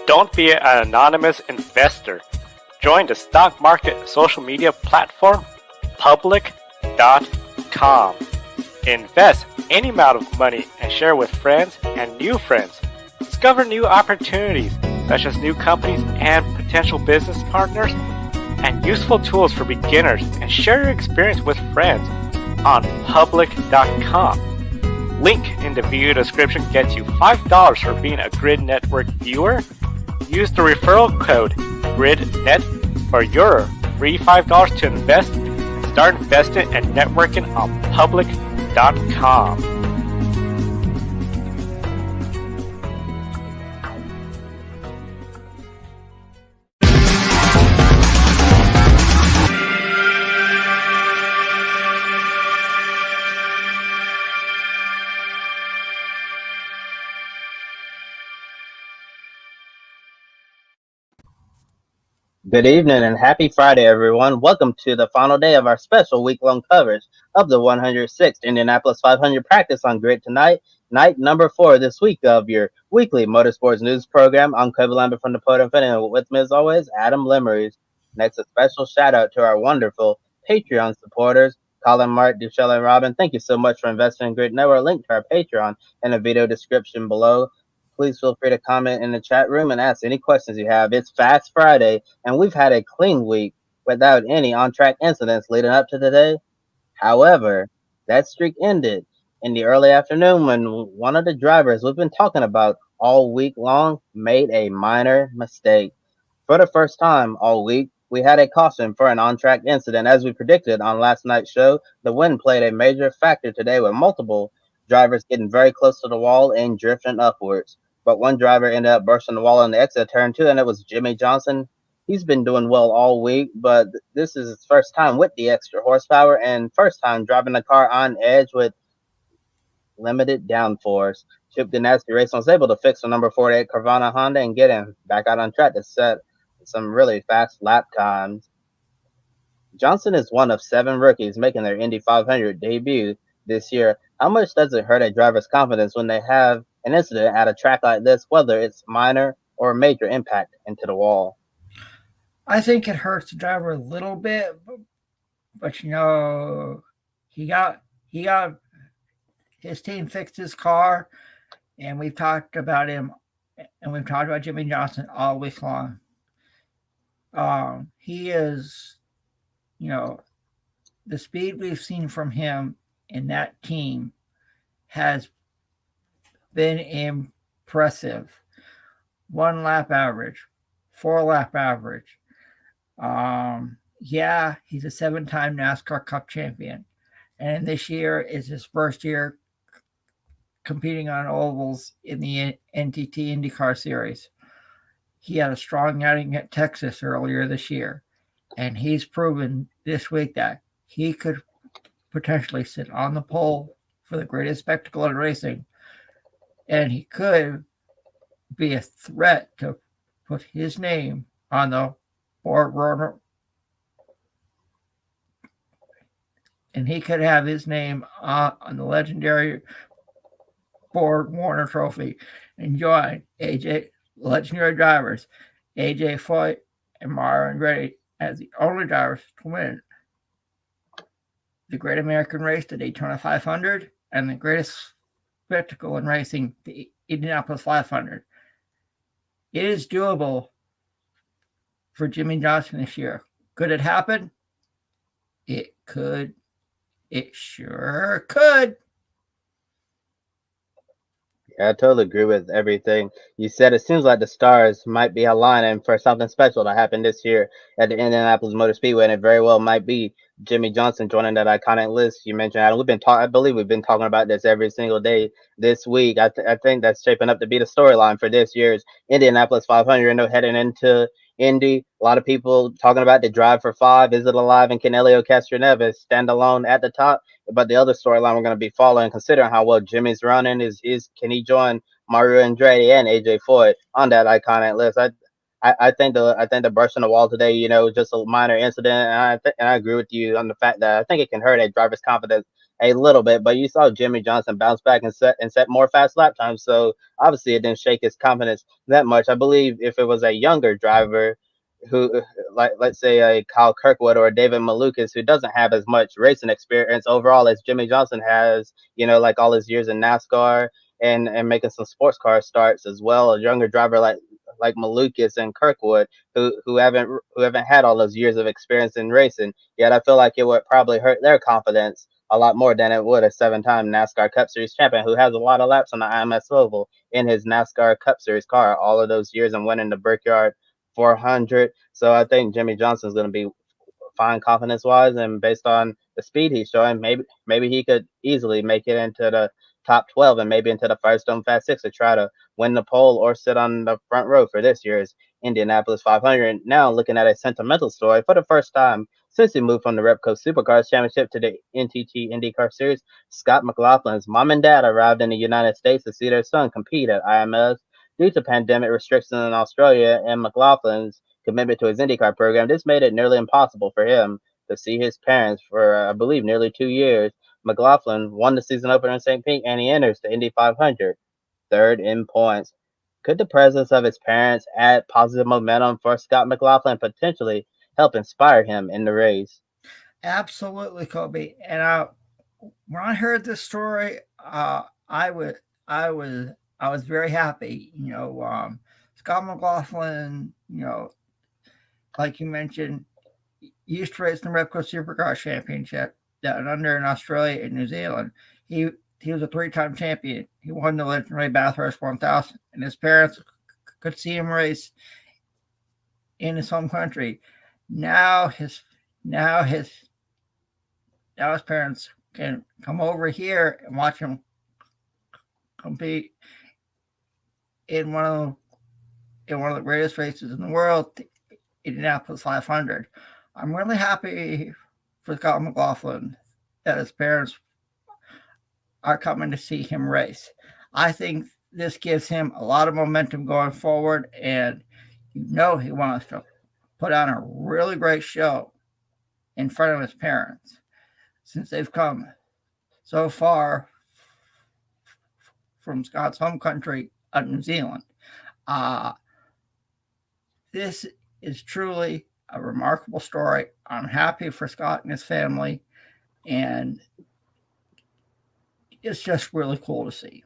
Don't be an anonymous investor. Join the stock market social media platform public.com. Invest any amount of money and share with friends and new friends. Discover new opportunities such as new companies and potential business partners and useful tools for beginners, and share your experience with friends on public.com. Link in the video description gets you $5 for being a Grid Network viewer. Use the referral code GRIDnet for your free $5 to invest. Start investing and networking on public.com. Good evening and happy Friday, everyone. Welcome to the final day of our special week-long coverage of the 106th Indianapolis 500 practice on Grid tonight, night number 4 this week of your weekly motorsports news program. I'm Lambeth from the Podium Finish, and with me as always, Adam Lemerise. Next, a special shout-out to our wonderful Patreon supporters, Colin, Mark, Duchelle, and Robin. Thank you so much for investing in Grid Network. Link to our Patreon in the video description below. Please feel free to comment in the chat room and ask any questions you have. It's Fast Friday, and we've had a clean week without any on-track incidents leading up to today. However, that streak ended in the early afternoon when one of the drivers we've been talking about all week long made a minor mistake. For the first time all week, we had a caution for an on-track incident. As we predicted on last night's show, the wind played a major factor today with multiple drivers getting very close to the wall and drifting upwards. But one driver ended up bursting the wall in the exit turn 2, and it was Jimmy Johnson. He's been doing well all week, but this is his first time with the extra horsepower and first time driving the car on edge with limited downforce. Chip Ganassi Racing was able to fix the number 48 Carvana Honda and get him back out on track to set some really fast lap times. Johnson is one of 7 rookies making their Indy 500 debut this year. How much does it hurt a driver's confidence when they have an incident at a track like this, whether it's minor or a major impact into the wall? I think it hurts the driver a little bit, but you know, he got his team fixed his car, and we've talked about him, and we've talked about Jimmy Johnson all week long. He is, you know, the speed we've seen from him in that team has been impressive. 1 lap average, 4 lap average. Yeah, he's a 7-time NASCAR Cup champion, and this year is his first year competing on ovals in the NTT IndyCar Series. He had a strong outing at Texas earlier this year, and he's proven this week that he could potentially sit on the pole for the greatest spectacle in racing, and he could be a threat to put his name on the board runner, and he could have his name on the legendary Ford Warner Trophy and join legendary drivers AJ Foyt and Mario Andretti as the only drivers to win the Great American Race, the Daytona 500, and the greatest spectacle in racing, the Indianapolis 500. It is doable for Jimmy Johnson this year. Could it happen? It could. It sure could. Yeah, I totally agree with everything you said. It seems like the stars might be aligning for something special to happen this year at the Indianapolis Motor Speedway, and it very well might be Jimmy Johnson joining that iconic list you mentioned, Adam. I believe we've been talking about this every single day this week. I think that's shaping up to be the storyline for this year's Indianapolis 500. I know heading into Indy, a lot of people talking about the drive for 5. Is it alive? And can Elio Castroneves stand alone at the top? But the other storyline we're going to be following, considering how well Jimmy's running, is can he join Mario Andretti and AJ Foyt on that iconic list? I think the brush on the wall today, just a minor incident, and I agree with you on the fact that I think it can hurt a driver's confidence a little bit. But you saw Jimmy Johnson bounce back and set more fast lap times, so obviously it didn't shake his confidence that much. I believe if it was a younger driver who, like, let's say a Kyle Kirkwood or a David Malukas, who doesn't have as much racing experience overall as Jimmy Johnson has, like all his years in NASCAR and making some sports car starts as well. A younger driver like Malukas and Kirkwood, who haven't had all those years of experience in racing. Yet I feel like it would probably hurt their confidence a lot more than it would a seven-time NASCAR Cup Series champion who has a lot of laps on the IMS oval in his NASCAR Cup Series car all of those years and winning the Brickyard 400. So I think Jimmy Johnson's going to be fine confidence wise, and based on the speed he's showing, maybe he could easily make it into the top 12 and maybe into the Firestone Fast Six to try to win the pole or sit on the front row for this year's Indianapolis 500. Now looking at a sentimental story, for the first time since he moved from the Repco Supercars Championship to the NTT IndyCar Series, Scott McLaughlin's mom and dad arrived in the United States to see their son compete at IMS. Due to pandemic restrictions in Australia and McLaughlin's commitment to his IndyCar program, this made it nearly impossible for him to see his parents for, I believe, nearly 2 years. McLaughlin won the season opener in St. Pete, and he enters the Indy 500, third in points. Could the presence of his parents add positive momentum for Scott McLaughlin, potentially help inspire him in the race? Absolutely, Kobe. And when I heard this story, I was I was I was very happy. Scott McLaughlin, like you mentioned, used to race in the Repco Supercar Championship down under in Australia and New Zealand. He was a three-time champion. He won the legendary Bathurst 1000, and his parents could see him race in his home country. Now his now his now his parents can come over here and watch him compete in one of the greatest races in the world, the Indianapolis 500. I'm really happy for Scott McLaughlin that his parents are coming to see him race. I think this gives him a lot of momentum going forward, and he wants to put on a really great show in front of his parents since they've come so far from Scott's home country of New Zealand. Uh, this is truly a remarkable story. I'm happy for Scott and his family, and it's just really cool to see.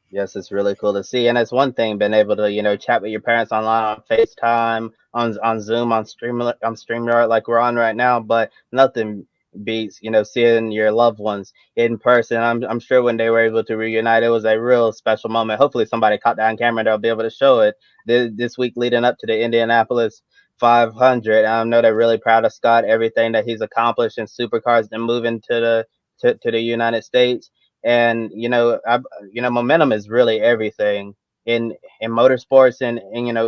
Yes, it's really cool to see, and it's one thing being able to chat with your parents online on FaceTime, on Zoom, on Streamyard like we're on right now. But nothing beats seeing your loved ones in person. I'm sure when they were able to reunite, it was a real special moment. Hopefully, somebody caught that on camera. They'll be able to show it this week leading up to the Indianapolis 500. I know they're really proud of Scott, everything that he's accomplished in supercars and moving to the United States. And momentum is really everything in motorsports and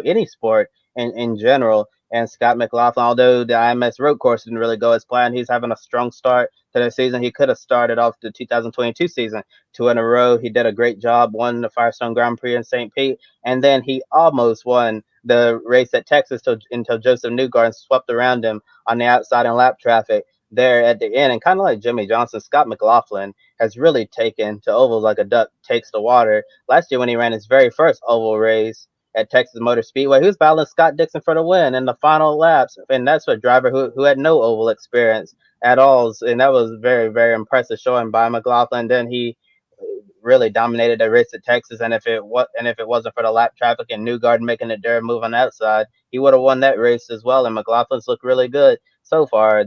any sport in general. And Scott McLaughlin, although the IMS road course didn't really go as planned, he's having a strong start to the season. He could have started off the 2022 season two in a row. He did a great job, won the Firestone Grand Prix in St. Pete, and then he almost won the race at Texas until Joseph Newgarden swept around him on the outside in lap traffic there at the end. And kind of like Jimmy Johnson, Scott McLaughlin has really taken to ovals like a duck takes to water. Last year when he ran his very first oval race at Texas Motor Speedway, he was battling Scott Dixon for the win in the final laps, and that's a driver who had no oval experience at all. And that was very, very impressive showing by McLaughlin. Then he really dominated the race at Texas, and if it wasn't for the lap traffic and Newgarden making a dare move on the outside, he would have won that race as well. And McLaughlin's looked really good so far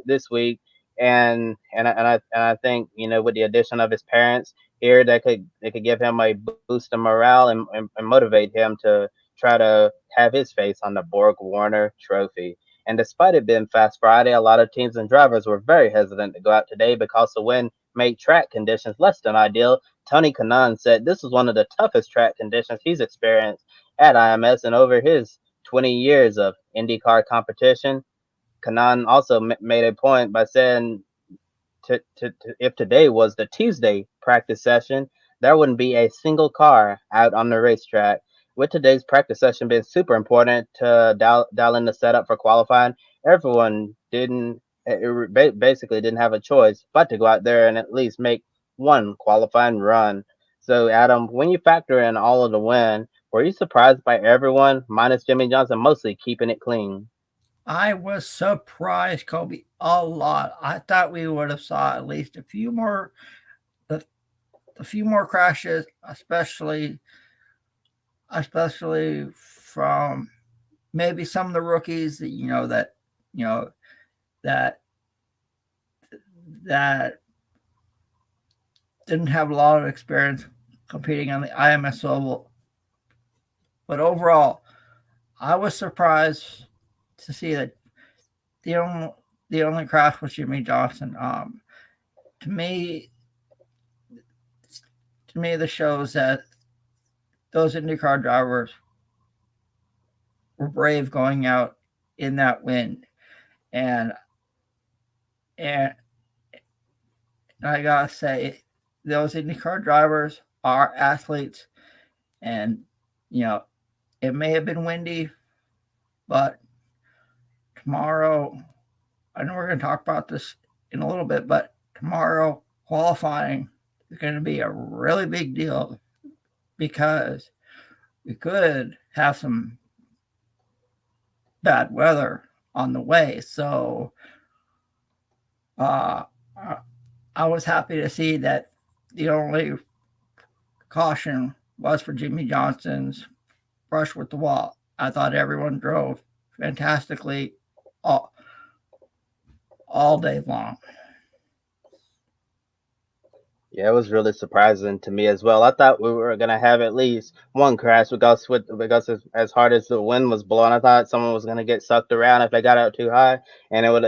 this week, and I think with the addition of his parents here, they could give him a boost of morale and motivate him to try to have his face on the Borg Warner Trophy. And despite it being Fast Friday, a lot of teams and drivers were very hesitant to go out today because the wind made track conditions less than ideal. Tony Kanaan said this was one of the toughest track conditions he's experienced at IMS and over his 20 years of IndyCar competition. Kanaan also made a point by saying if today was the Tuesday practice session, there wouldn't be a single car out on the racetrack. With today's practice session being super important to dial in the setup for qualifying, everyone basically didn't have a choice but to go out there and at least make one qualifying run. So, Adam, when you factor in all of the win, were you surprised by everyone, minus Jimmy Johnson, mostly keeping it clean? I was surprised, Kobe, a lot. I thought we would have saw at least a few more crashes, especially from maybe some of the rookies that you know that that didn't have a lot of experience competing on the IMS level. But overall, I was surprised to see that the only the only crash was Jimmy Johnson. To me, this shows that those IndyCar drivers were brave going out in that wind, and and I gotta say, those IndyCar drivers are athletes, and you know it may have been windy, but tomorrow, I know we're going to talk about this in a little bit, but tomorrow qualifying is going to be a really big deal because we could have some bad weather on the way. So uh, I was happy to see that the only caution was for Jimmy Johnson's brush with the wall. I thought everyone drove fantastically all day long. Yeah, it was really surprising to me as well. I thought we were gonna have at least one crash because as hard as the wind was blowing, I thought someone was gonna get sucked around if they got out too high, and it would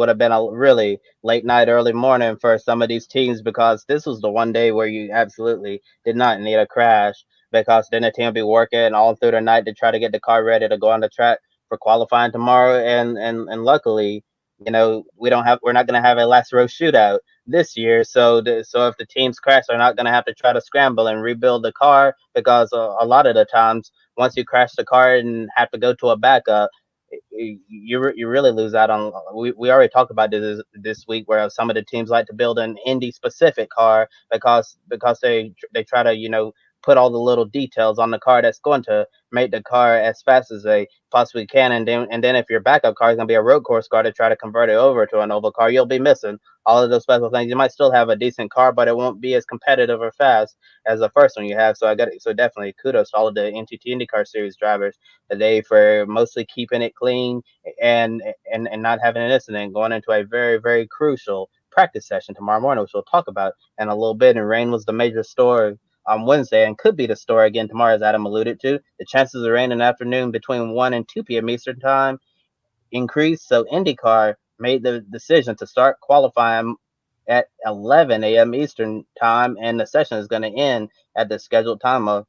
have been a really late night, early morning for some of these teams because this was the one day where you absolutely did not need a crash because then the team will be working all through the night to try to get the car ready to go on the track for qualifying tomorrow, and luckily, we're not gonna have a last row shootout this year. So if the teams crash, they're not going to have to try to scramble and rebuild the car because a lot of the times, once you crash the car and have to go to a backup, you really lose out on. We already talked about this week where some of the teams like to build an Indy specific car because they try to put all the little details on the car that's going to make the car as fast as they possibly can, and then if your backup car is going to be a road course car to try to convert it over to an oval car, you'll be missing all of those special things. You might still have a decent car, but it won't be as competitive or fast as the first one you have. So definitely kudos to all of the NTT IndyCar Series drivers today for mostly keeping it clean and not having an incident going into a very, very crucial practice session tomorrow morning, which we'll talk about in a little bit. And rain was the major story on Wednesday and could be the story again tomorrow, as Adam alluded to. The chances of rain in the afternoon between 1 and 2 p.m. Eastern Time increased, so IndyCar made the decision to start qualifying at 11 a.m. Eastern Time, and the session is going to end at the scheduled time of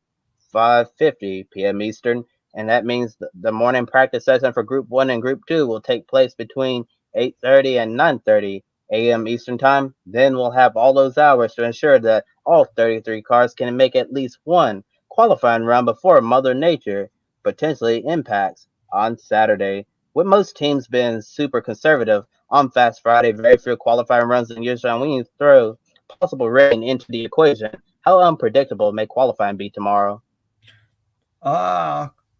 5:50 p.m. Eastern, and that means the morning practice session for Group 1 and Group 2 will take place between 8:30 and 9:30 a.m. Eastern Time. Then we'll have all those hours to ensure that all 33 cars can make at least one qualifying run before Mother Nature potentially impacts on Saturday. With most teams being super conservative on Fast Friday, very few qualifying runs in years round, when you throw possible rain into the equation, how unpredictable may qualifying be tomorrow?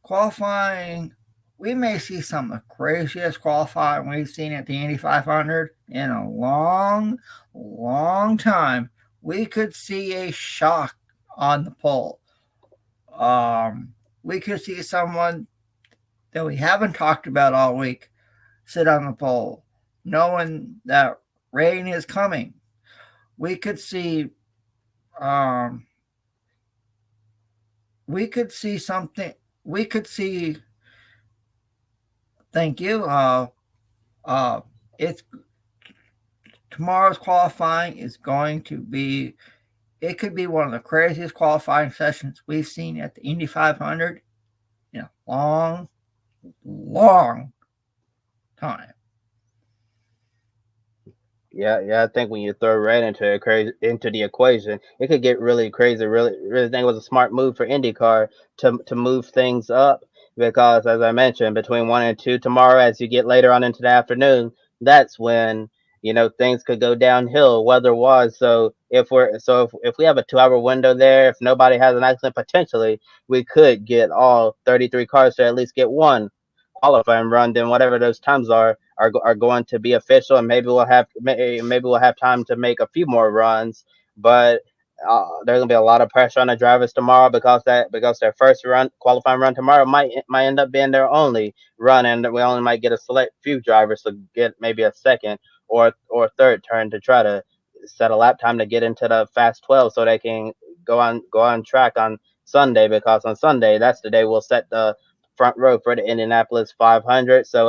Qualifying, we may see some of the craziest qualifying we've seen at the Indy 500 in a long, long time. We could see a shock on the pole. We could see someone that we haven't talked about all week sit on the pole, knowing that rain is coming. We could see something. We could see. Thank you. It's tomorrow's qualifying is going to be. It could be one of the craziest qualifying sessions we've seen at the Indy 500 in a long, long time. Yeah. I think when you throw red into the equation, it could get really crazy. Really think it was a smart move for IndyCar to move things up because, as I mentioned, between 1 and 2 tomorrow, as you get later on into the afternoon, that's when things could go downhill weather-wise. So if we have a 2-hour window there, if nobody has an accident, potentially we could get all 33 cars to at least get one qualifying run. Then whatever those times are going to be official, and maybe we'll have time to make a few more runs. But there's gonna be a lot of pressure on the drivers tomorrow because their first run qualifying run tomorrow might end up being their only run, and we only might get a select few drivers to get maybe a second or third turn to try to set a lap time to get into the fast 12 so they can go on track on Sunday, because on Sunday that's the day we'll set the front row for the Indianapolis 500. So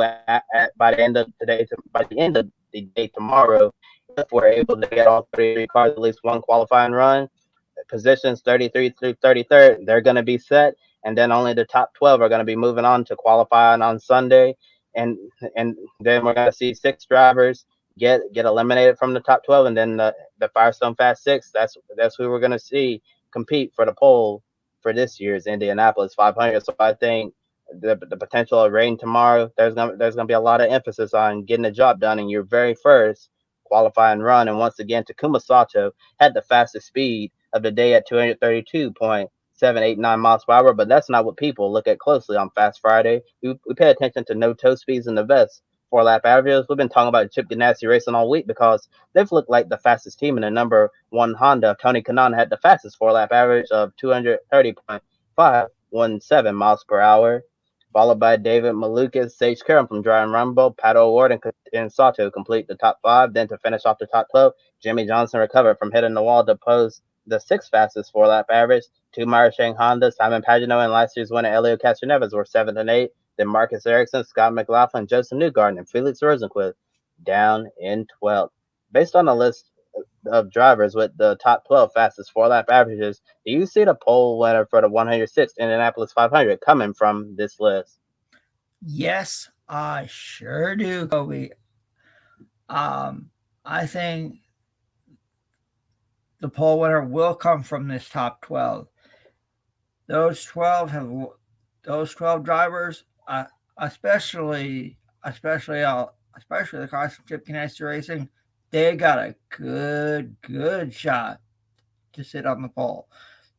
by the end of the day tomorrow, if we're able to get all 33 cars at least one qualifying run, positions 33 through 33rd, they're going to be set, and then only the top 12 are going to be moving on to qualifying on Sunday, and and then we're going to see 6 drivers get eliminated from the top 12, and then the Firestone Fast Six. That's who we're going to see compete for the pole for this year's Indianapolis 500. So I think the potential of rain tomorrow, there's gonna be a lot of emphasis on getting the job done in your very first qualifying run. And once again, Takuma Sato had the fastest speed of the day at 232.789 miles per hour. But that's not what people look at closely on Fast Friday. We pay attention to no toe speeds in the vest. 4 lap averages. We've been talking about Chip Ganassi racing all week because they've looked like the fastest team in the number one Honda. Tony Kanaan had the fastest 4 lap average of 230.517 miles per hour, followed by David Malukas, Sage Karam from Dry and Rumble, Pato O'Ward, and Sato complete the top 5. Then to finish off the top 12, Jimmy Johnson recovered from hitting the wall to post the 6th fastest 4 lap average. 2 Marchand Honda, Simon Pagenaud, and last year's winner Elio Castroneves were 7th and 8th. Then Marcus Ericsson, Scott McLaughlin, Joseph Newgarden, and Felix Rosenquist down in 12th. Based on the list of drivers with the top 12 fastest 4 lap averages, do you see the pole winner for the 106th Indianapolis 500 coming from this list? Yes, I sure do, Kobe. I think the pole winner will come from this top 12. Those 12 drivers, especially the cars from Chip Ganassi Racing, they got a good shot to sit on the pole.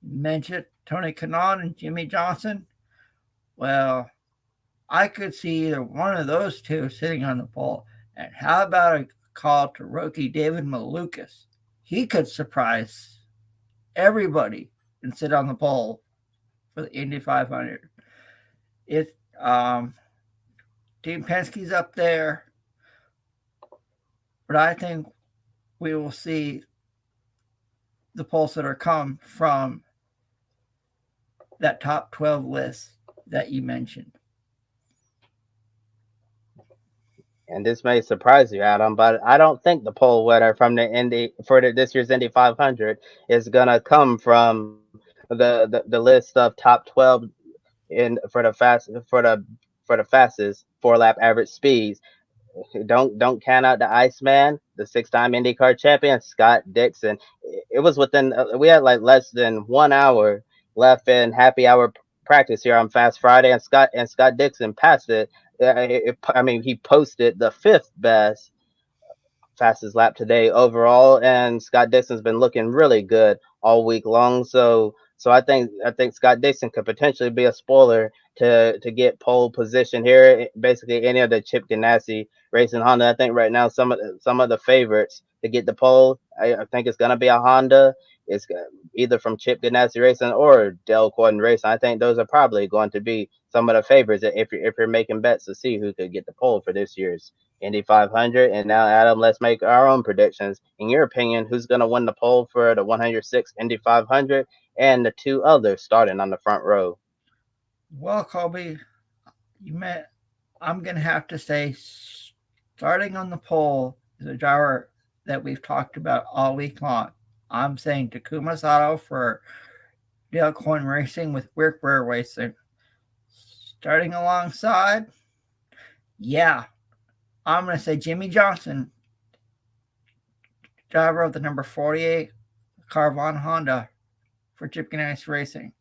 You mentioned Tony Kanaan and Jimmy Johnson. Well, I could see either one of those two sitting on the pole. And how about a call to rookie David Malukas? He could surprise everybody and sit on the pole for the Indy 500. Team Penske's up there, but I think we will see the pole sitter come from that top 12 list that you mentioned. And this may surprise you, Adam, but I don't think the pole winner from this year's Indy 500 is gonna come from the list of top 12 in for the fastest 4 lap average speeds. Don't count out the Iceman, the 6-time IndyCar champion Scott Dixon. It was within we had like less than 1 hour left in happy hour practice here on Fast Friday, and Scott Dixon passed it. He posted the 5th best fastest lap today overall, and Scott Dixon's been looking really good all week long. So I think Scott Dixon could potentially be a spoiler to get pole position here. Basically, any of the Chip Ganassi racing Honda. I think right now some of the favorites to get the pole. I think it's gonna be a Honda. It's either from Chip Ganassi Racing or Dale Corden Racing. I think those are probably going to be some of the favorites if you're making bets to see who could get the pole for this year's Indy 500. And now, Adam, let's make our own predictions. In your opinion, who's going to win the pole for the 106th Indy 500 and the 2 others starting on the front row? Well, Colby, I'm going to have to say starting on the pole is a driver that we've talked about all week long. I'm saying Takuma Sato for Dale Coyne Racing with Referral Racing. Starting alongside, I'm going to say Jimmy Johnson driver of the number 48 Carvana Honda for Chip Ganassi Racing.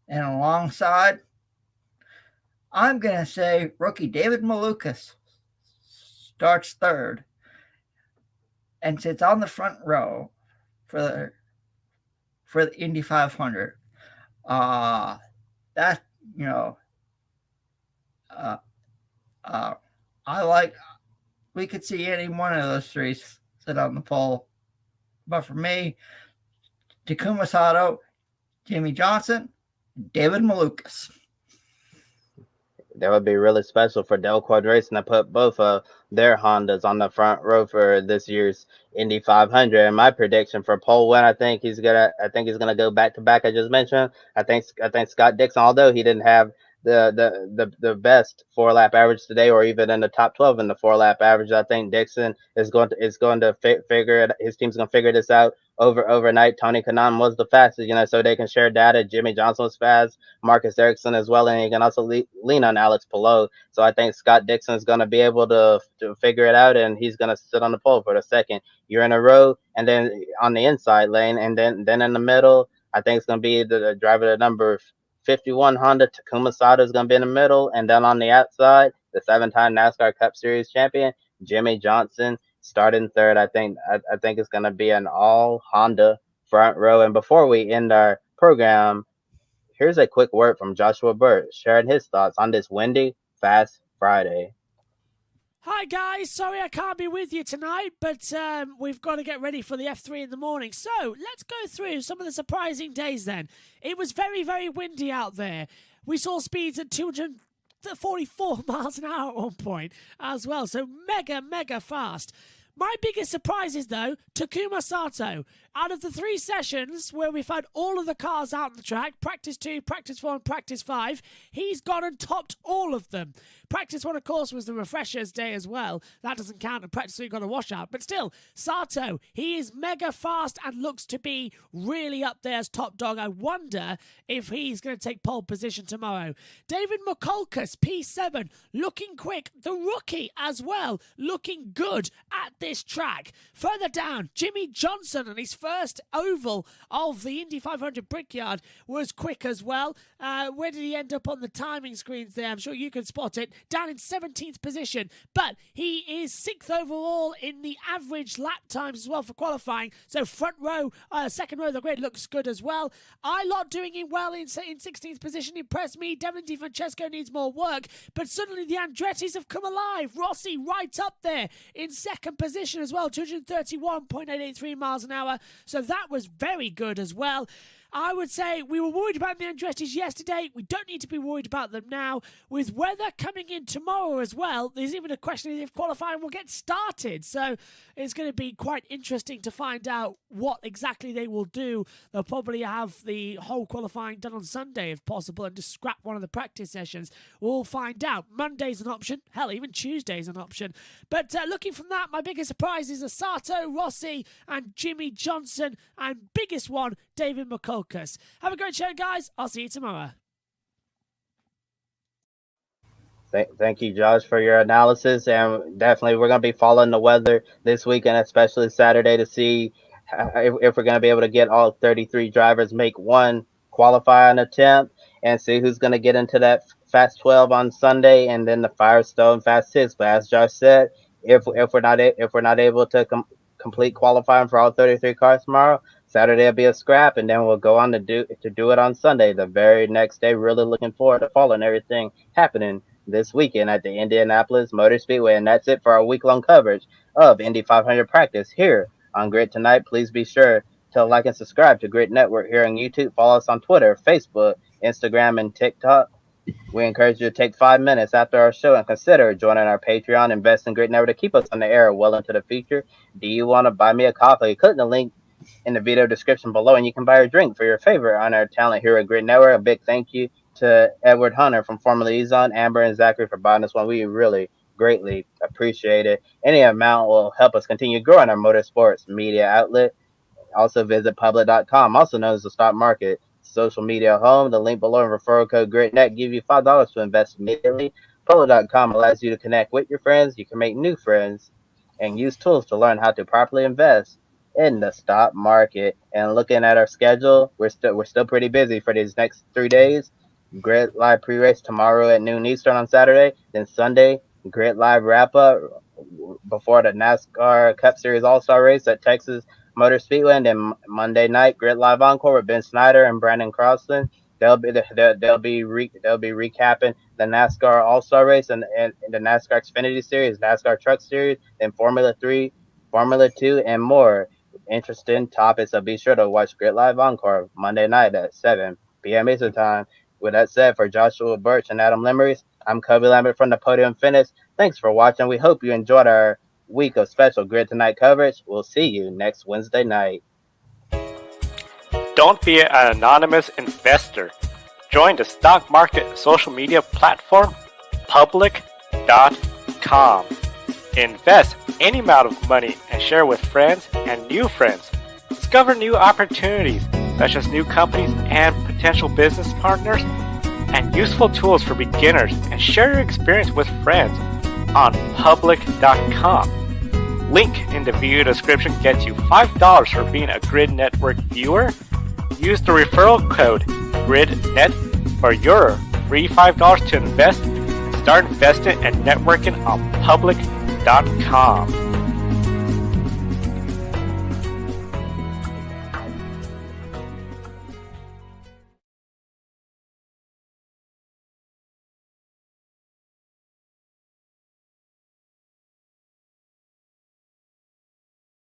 And alongside, I'm going to say rookie David Malukas starts third and sits on the front row for the Indy 500. That, you know, we could see any one of those three sit on the pole. But for me, Takuma Sato, Jimmy Johnson, David Malukas. That would be really special for Delquad Racing to put both of their Hondas on the front row for this year's Indy 500. And my prediction for pole win, I think he's gonna go back to back. I just mentioned. I think Scott Dixon, although he didn't have the best 4-lap average today, or even in the top 12 in the 4-lap average, I think Dixon is going to figure it. His team's going to figure this out overnight. Tony Kanaan was the fastest, so they can share data. Jimmy Johnson was fast, Marcus Ericsson as well, and he can also lean on Alex Palou. So I think Scott Dixon is going to be able to figure it out, and he's going to sit on the pole for the second year in a row, and then on the inside lane, and then in the middle, I think it's going to be the driver, the number 51 Honda Takuma Sato is going to be in the middle, and then on the outside, the 7-time NASCAR Cup Series champion Jimmy Johnson starting third. I think it's going to be an all Honda front row. And before we end our program, here's a quick word from Joshua Burch sharing his thoughts on this windy, fast Friday. Hi guys, sorry I can't be with you tonight, but we've got to get ready for the F3 in the morning. So let's go through some of the surprising days then. It was very, very windy out there. We saw speeds at 244 miles an hour at one point as well, so mega fast. My biggest surprises, though, Takuma Sato. Out of the 3 sessions where we've had all of the cars out on the track, practice 2, practice 4, and practice 5, he's gone and topped all of them. Practice 1, of course, was the refreshers day as well. That doesn't count, and practice 3 got a washout. But still, Sato, he is mega fast and looks to be really up there as top dog. I wonder if he's going to take pole position tomorrow. David Mikulkas, P7, looking quick. The rookie as well, looking good at this track. Further down, Jimmy Johnson and his first oval of the Indy 500 Brickyard was quick as well. Where did he end up on the timing screens there? I'm sure you can spot it. Down in 17th position, but he is 6th overall in the average lap times as well for qualifying. So front row, second row of the grid looks good as well. Ilott doing it well in 16th position impressed me. Devlin DiFrancesco needs more work, but suddenly the Andrettis have come alive. Rossi right up there in second position as well, 231.883 miles an hour. So that was very good as well. I would say we were worried about the Andrettis yesterday. We don't need to be worried about them now. With weather coming in tomorrow as well, there's even a question if qualifying will get started. So it's going to be quite interesting to find out what exactly they will do. They'll probably have the whole qualifying done on Sunday if possible and just scrap one of the practice sessions. We'll find out. Monday's an option. Hell, even Tuesday's an option. But looking from that, my biggest surprise is Sato, Rossi and Jimmy Johnson. And biggest one, David McCullough. Have a great show, guys. I'll see you tomorrow. Thank you, Josh, for your analysis. And definitely we're going to be following the weather this weekend, especially Saturday, to see if we're going to be able to get all 33 drivers make one qualifying attempt and see who's going to get into that Fast 12 on Sunday and then the Firestone Fast 6. But as Josh said, if we're not able to complete qualifying for all 33 cars tomorrow, Saturday will be a scrap, and then we'll go on to do it on Sunday, the very next day. Really looking forward to following everything happening this weekend at the Indianapolis Motor Speedway. And that's it for our week-long coverage of Indy 500 practice here on Grid Tonight. Please be sure to like and subscribe to Grid Network here on YouTube. Follow us on Twitter, Facebook, Instagram, and TikTok. We encourage you to take 5 minutes after our show and consider joining our Patreon. Invest in Grid Network to keep us on the air well into the future. Do you want to buy me a coffee? Click the link in the video description below, and you can buy a drink for your favorite on-air talent here at Grid Network. A big thank you to Edward Hunter from formerly Ezon, Amber, and Zachary for buying this one. We really greatly appreciate it. Any amount will help us continue growing our motorsports media outlet. Also visit public.com, also known as the stock market social media home. The link below and referral code GRIDnet give you $5 to invest immediately. Public.com allows you to connect with your friends. You can make new friends and use tools to learn how to properly invest in the stock market. And looking at our schedule, we're still pretty busy for these next 3 days. Grid Live pre-race tomorrow at noon Eastern on Saturday. Then Sunday, Grid Live wrap-up before the NASCAR Cup Series All-Star Race at Texas Motor Speedway. And then Monday night, Grid Live Encore with Ben Snyder and Brandon Crossland. They'll be recapping the NASCAR All-Star Race and the NASCAR Xfinity Series, NASCAR Truck Series, and Formula 3, Formula 2, and more. Interesting topics, so be sure to watch Grid Live Encore Monday night at 7 p.m. Eastern Time. With that said, for Joshua Burch and Adam Lemerise, I'm Kobe Lambeth from the Podium Finish. Thanks for watching. We hope you enjoyed our week of special Grid Tonight coverage. We'll see you next Wednesday night. Don't be an anonymous investor. Join the stock market social media platform, public.com. Invest any amount of money and share with friends and new friends. Discover new opportunities, such as new companies and potential business partners, and useful tools for beginners, and share your experience with friends on public.com. Link in the video description gets you $5 for being a Grid Network viewer. Use the referral code GRIDnet for your free $5 to invest and start investing and networking on public.com.